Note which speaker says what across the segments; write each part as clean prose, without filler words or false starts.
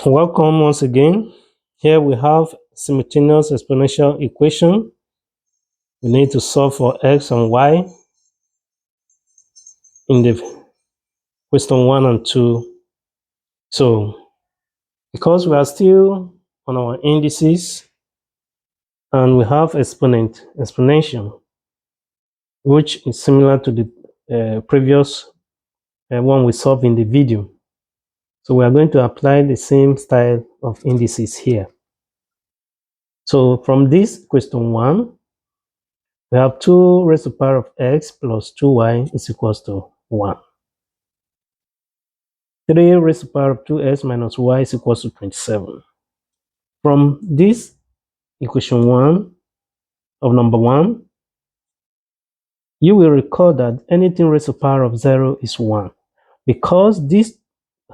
Speaker 1: Welcome once again. Here we have simultaneous exponential equation. We need to solve for x and y in the question 1 and 2. So, because we are still on our indices and we have exponential, which is similar to the previous one we solved in the video. So we are going to apply the same style of indices here. So from this question 1, we have 2 raised to the power of x plus 2y is equals to 1. 3 raised to the power of 2x minus y is equals to 27. From this equation 1 of number 1, you will recall that anything raised to the power of 0 is 1. Because this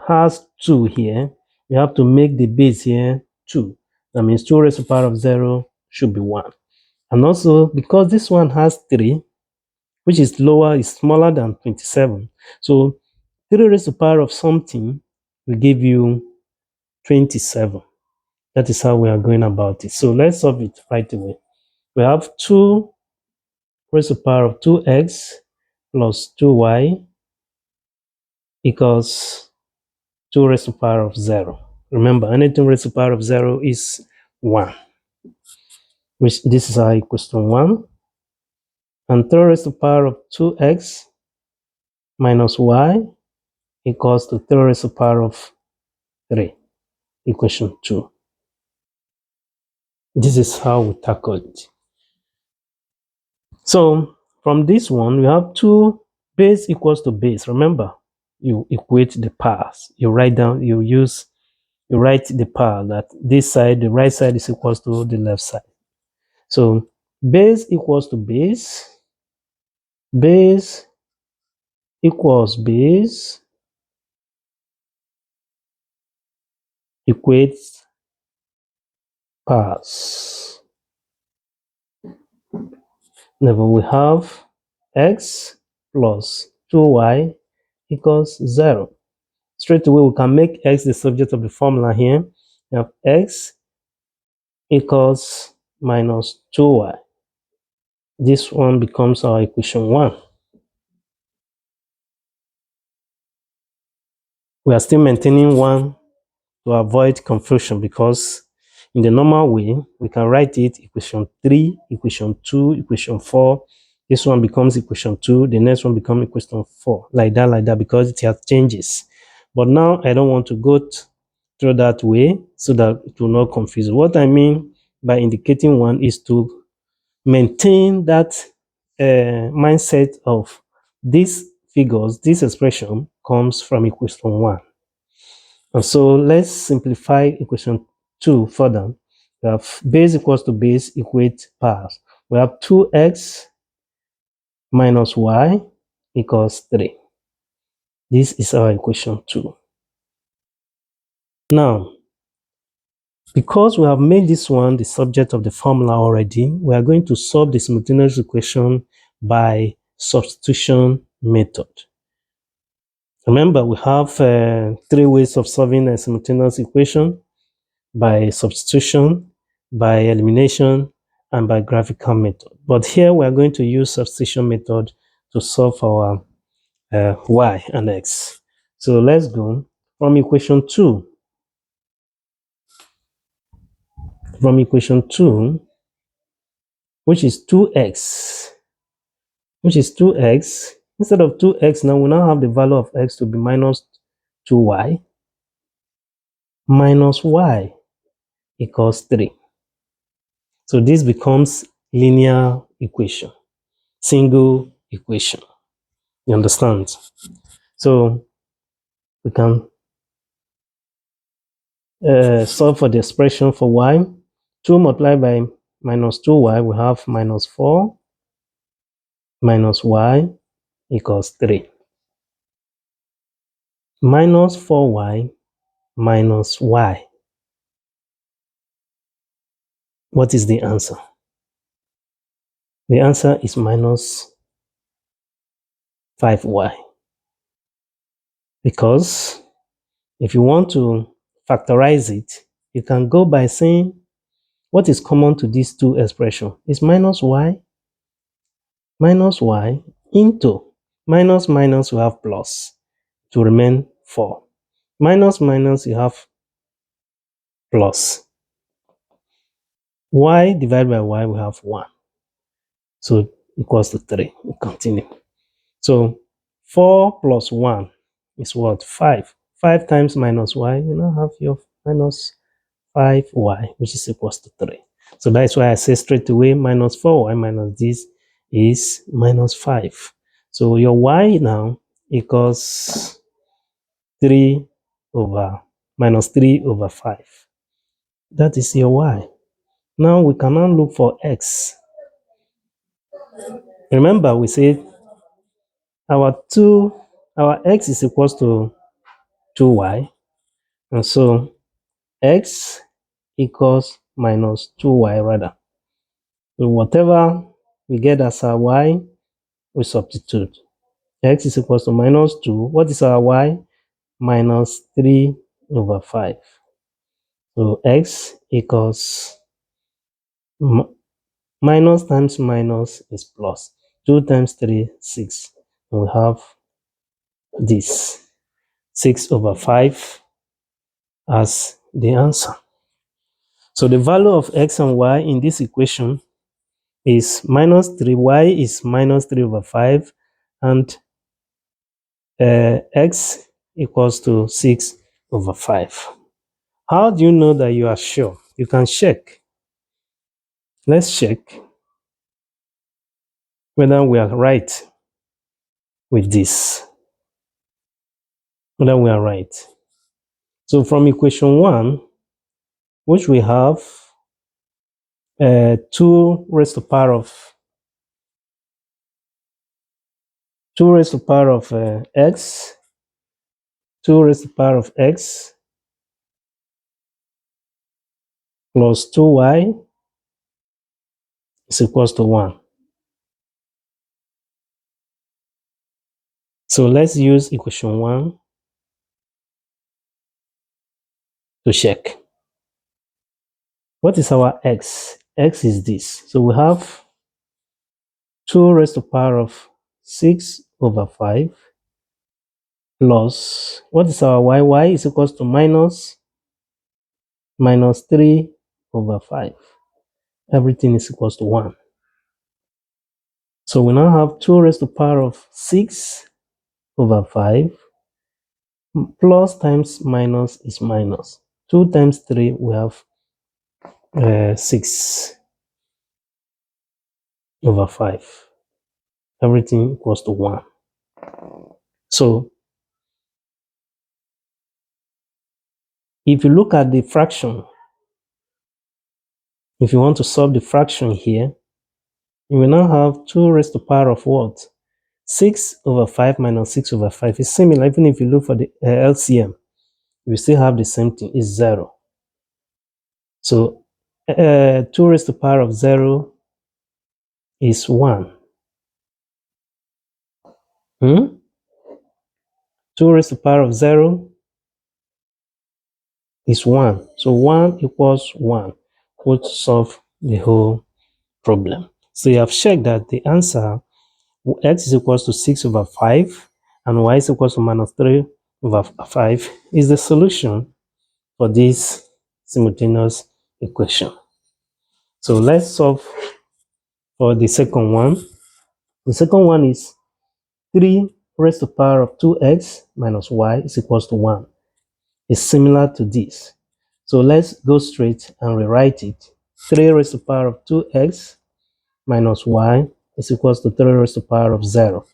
Speaker 1: has 2 here, we have to make the base here 2. That means 2 raised to the power of 0 should be 1. And also, because this one has 3, which is smaller than 27. So 3 raised to the power of something will give you 27. That is how we are going about it. So let's solve it right away. We have 2 raised to the power of 2x plus 2y equals 2 raised to the power of 0. Remember, anything raised to the power of 0 is 1. Which this is our equation 1. And 3 raised to the power of 2x minus y equals to 3 raised to the power of 3. Equation 2. This is how we tackle it. So from this one, we have 2 base equals to base. Remember, you equate the powers. You write the power that this side, the right side is equals to the left side. So base equals to base. Base equals base equates powers. Now we have x plus 2y equals 0. Straight away, we can make x the subject of the formula here. We have x equals minus 2y. This one becomes our equation 1. We are still maintaining 1 to avoid confusion, because in the normal way, we can write it equation 3, equation 2, equation 4. This one becomes equation 2. The next one becomes equation 4. Like that, because it has changes. But now I don't want to go through that way so that it will not confuse. What I mean by indicating 1 is to maintain that mindset of these figures, this expression comes from equation 1. And so let's simplify equation 2 further. We have base equals to base equate powers. We have 2x minus y equals 3. This is our equation 2. Now, because we have made this one the subject of the formula already, we are going to solve the simultaneous equation by substitution method. Remember, we have 3 ways of solving a simultaneous equation: by substitution, by elimination, and by graphical method. But here we are going to use substitution method to solve our y and x. So let's go from equation 2. From equation 2, which is 2x, instead of 2x, now we now have the value of x to be minus 2y. Minus y equals 3. So this becomes linear equation, single equation. You understand? So we can solve for the expression for y. 2 multiplied by minus 2y, we have minus 4 minus y equals 3. Minus 4y minus y. What is the answer? The answer is minus 5y. Because If you want to factorize it, you can go by saying what is common to these two expressions is minus y into minus minus, you have plus to remain 4. Minus minus, you have plus. Y divided by y, we have 1. So equals to 3. We continue. So 4 plus 1 is what? 5. 5 times minus y, you now have your minus 5y, which is equals to 3. So that's why I say straight away minus 4y minus this is minus 5. So your y now equals 3 over minus 3 over 5. That is your y. Now we can now look for x. Remember, we said our x is equals to 2y, and so x equals minus 2y rather. So whatever we get as our y, we substitute. X is equals to minus 2. What is our y? Minus 3 over 5. So x equals minus times minus is plus. 2 times 3, 6. And we have this 6 over 5 as the answer. So the value of x and y in this equation is minus 3. Y is minus 3 over 5, and x equals to 6 over 5. How do you know that you are sure? You can check. Let's check whether we are right with this. Whether we are right. So from equation 1, which we have 2 raised to the power of x, 2 raised to the power of x plus 2y is equals to 1. So let's use equation 1 to check. What is our x? X is this. So we have 2 raised to the power of 6 over 5 plus, what is our y? Y is equals to minus 3 over 5. Everything is equals to 1. So we now have 2 raised to the power of 6 over 5. Plus times minus is minus. 2 times 3, we have 6 over 5. Everything equals to 1. So if you look at the fraction, if you want to solve the fraction here, you will now have 2 raised to the power of what? 6 over 5 minus 6 over 5 is similar. Even if you look for the LCM, you still have the same thing, is 0. So 2 raised to the power of 0 is 1. 2 raised to the power of 0 is 1. So 1 equals 1, which solve the whole problem. So you have checked that the answer, x is equals to 6 over 5 and y is equals to minus 3 over 5, is the solution for this simultaneous equation. So let's solve for the second one. The second one is 3 raised to the power of 2x minus y is equals to 1. It's similar to this. So let's go straight and rewrite it. 3 raised to the power of 2x minus y is equals to 3 raised to the power of 0.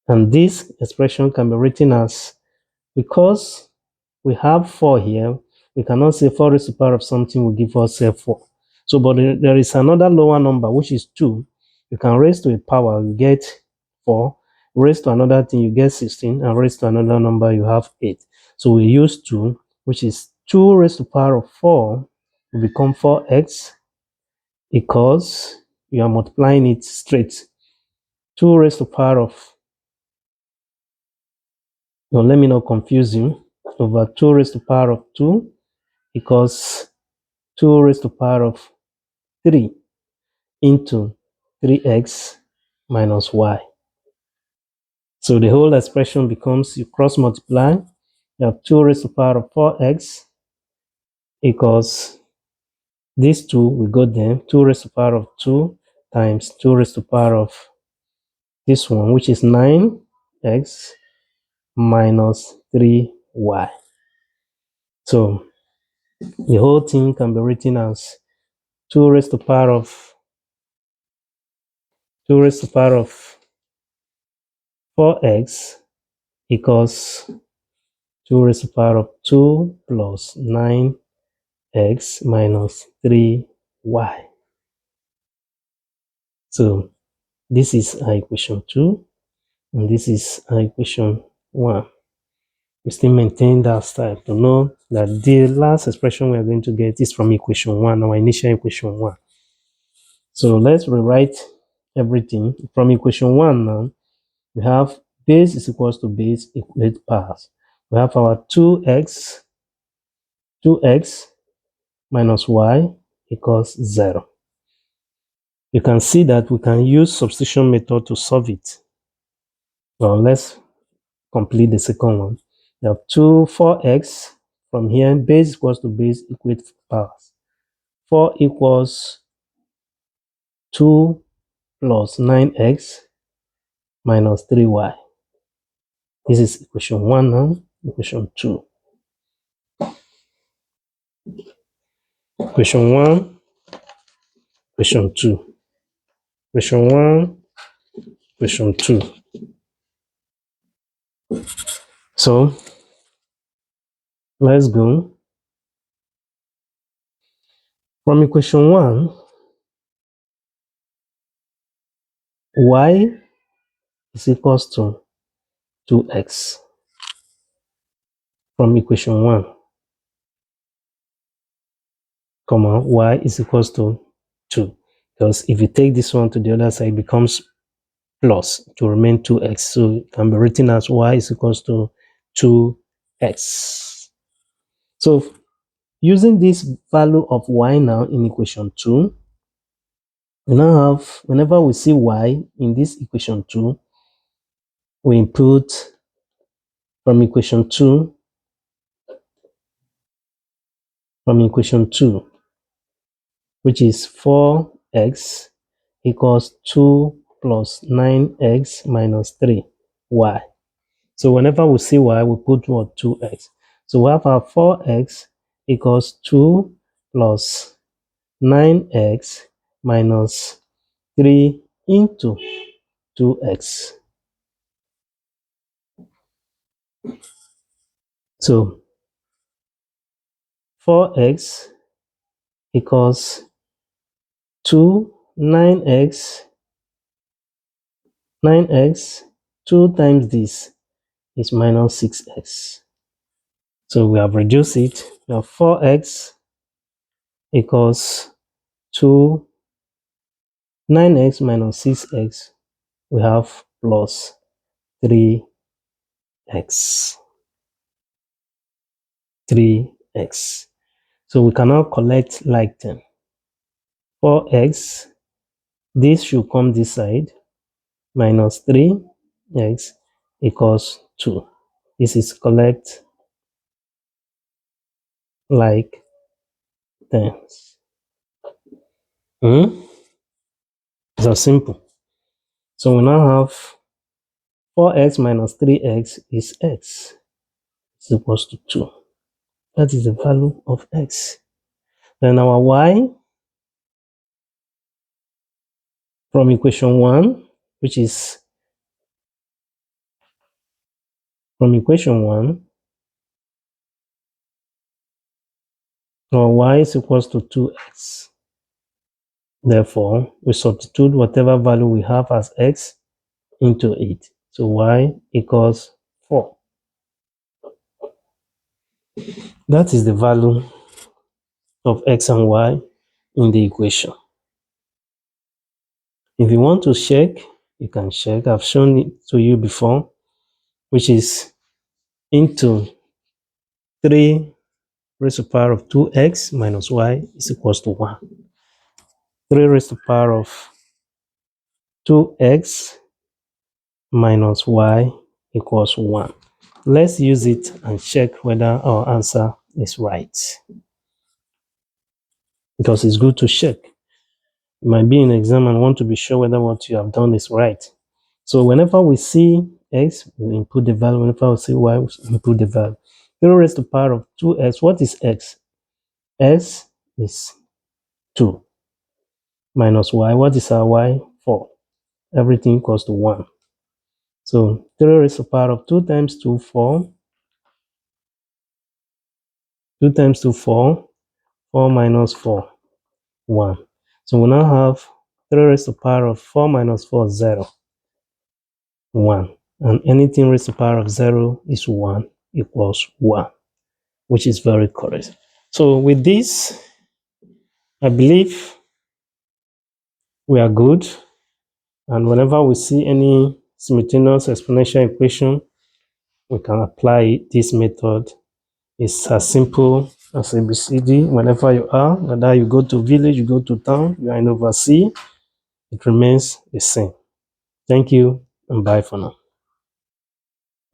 Speaker 1: And this expression can be written as, because we have 4 here, we cannot say 4 raised to the power of something will give us 4. So, but there is another lower number, which is 2. You can raise to a power, you get 4. Raise to another thing, you get 16. And raise to another number, you have 8. So we use 2, which is 2 raised to the power of 4 will become 4x, because you are multiplying it straight. 2 raised to the power of, no, let me not confuse you. over 2 raised to the power of 2 equals 2 raised to the power of 3 into 3x minus y. So the whole expression becomes, you cross multiply, you have 2 raised to the power of 4x equals, these two will go there, 2 raised to the power of 2 times 2 raised to the power of this one, which is 9x minus 3y. So the whole thing can be written as 2 raised to the power of 4x equals 2 raised to the power of 2 plus 9x minus 3y. So this is our equation 2, and this is our equation 1. We still maintain that style to know that the last expression we are going to get is from equation 1, our initial equation 1. So let's rewrite everything from equation 1 now. We have base is equals to base equate powers. We have our 2x minus y equals 0. You can see that we can use substitution method to solve it. Well, let's complete the second one. We have 4x from here, base equals to base equate powers. 4 equals 2 plus 9x minus 3y. This is equation 1 now, equation 2. Equation 1, equation 2. Equation 1, equation 2. So let's go. From equation 1, y is equals to 2x. From equation 1, comma, y is equals to 2. Because if you take this one to the other side, it becomes plus to remain 2x. So it can be written as y is equals to 2x. So using this value of y now in equation 2, we now have, whenever we see y in this equation 2, we input from equation 2, which is 4x equals 2 plus 9x minus 3y. So whenever we see y, we put what? 2x. So we have our 4x equals 2 plus 9x minus 3 into 2x. So 4x equals 2, 9x, 2 times this is minus 6x. So we have reduced it. Now 4x equals 2, 9x minus 6x. We have plus 3x. 3x. So we can now collect like term. 4x, this should come this side, minus 3x equals 2. This is collect like terms. It's as simple. So we now have 4x minus 3x is x. It's equals to 2. That is the value of x. Then our y from equation 1, which is from equation 1, our y is equals to 2x. Therefore, we substitute whatever value we have as x into it. So y equals 4. That is the value of x and y in the equation. If you want to check, you can check. I've shown it to you before, which is into 3 raised to the power of 2x minus y is equals to 1. 3 raised to the power of 2x minus y equals 1. Let's use it and check whether our answer is right, because it's good to check. You might be in an exam and want to be sure whether what you have done is right. So whenever we see x, we input the value. Whenever we see y, we input the value. 0 raised to the power of 2x. What is x? X is 2 minus y. What is our y? 4. Everything equals to 1. So 3 raised to the power of 2 times 2, 4. 2 times 2, 4. 4 minus 4, 1. So we now have 3 raised to the power of 4 minus 4, 0. 1. And anything raised to the power of 0 is 1 equals 1, which is very correct. So with this, I believe we are good. And whenever we see any simultaneous exponential equation, we can apply this method. It's as simple as ABCD. Whenever you are, whether you go to village, you go to town, you are in overseas, it remains the same. Thank you and bye for now.